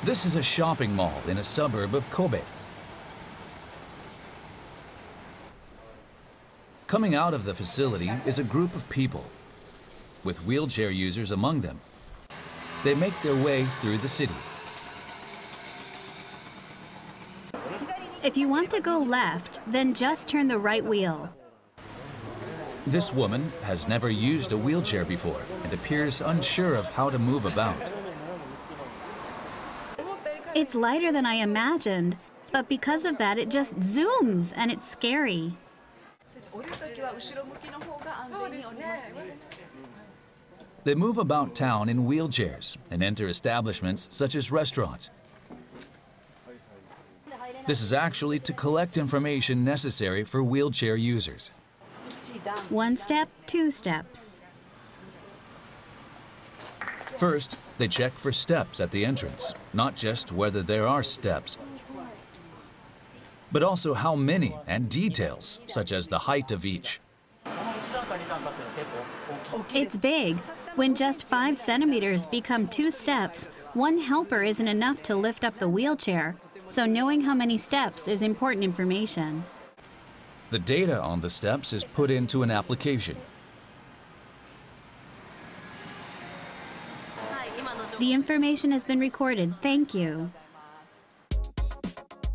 This is a shopping mall in a suburb of Kobe. Coming out of the facility is a group of people, with wheelchair users among them. They make their way through the city. If you want to go left, then just turn the right wheel. This woman has never used a wheelchair before and appears unsure of how to move about. It's lighter than I imagined, but because of that, it just zooms and it's scary. They move about town in wheelchairs and enter establishments such as restaurants. This is actually to collect information necessary for wheelchair users. 1 step, 2 steps. First, they check for steps at the entrance, not just whether there are steps, but also how many and details, such as the height of each. It's big. When just 5 centimeters become 2 steps, 1 helper isn't enough to lift up the wheelchair, so knowing how many steps is important information. The data on the steps is put into an application. The information has been recorded. Thank you.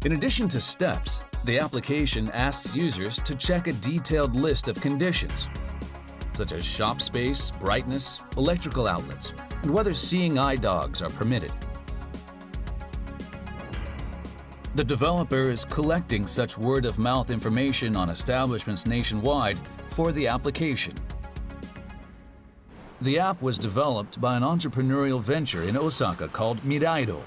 In addition to steps, the application asks users to check a detailed list of conditions, such as shop space, brightness, electrical outlets, and whether seeing eye dogs are permitted. The developer is collecting such word-of-mouth information on establishments nationwide for the application. The app was developed by an entrepreneurial venture in Osaka called Miraido.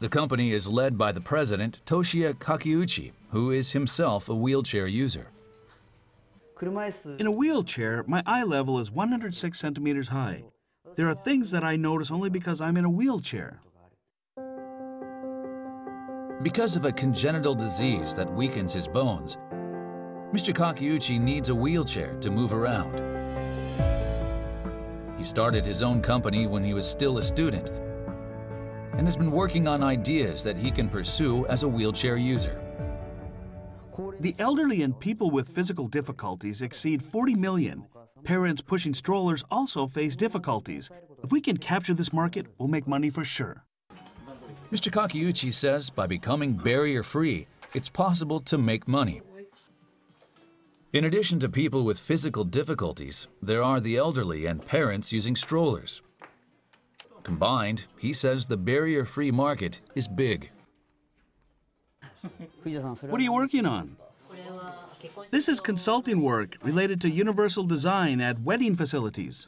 The company is led by the president, Toshiya Kakiuchi, who is himself a wheelchair user. In a wheelchair, my eye level is 106 centimeters high. There are things that I notice only because I'm in a wheelchair. Because of a congenital disease that weakens his bones, Mr. Kakiuchi needs a wheelchair to move around. He started his own company when he was still a student and has been working on ideas that he can pursue as a wheelchair user. The elderly and people with physical difficulties exceed 40 million. Parents pushing strollers also face difficulties. If we can capture this market, we'll make money for sure. Mr. Kakiuchi says by becoming barrier-free, it's possible to make money. In addition to people with physical difficulties, there are the elderly and parents using strollers. Combined, he says the barrier-free market is big. What are you working on? This is consulting work related to universal design at wedding facilities.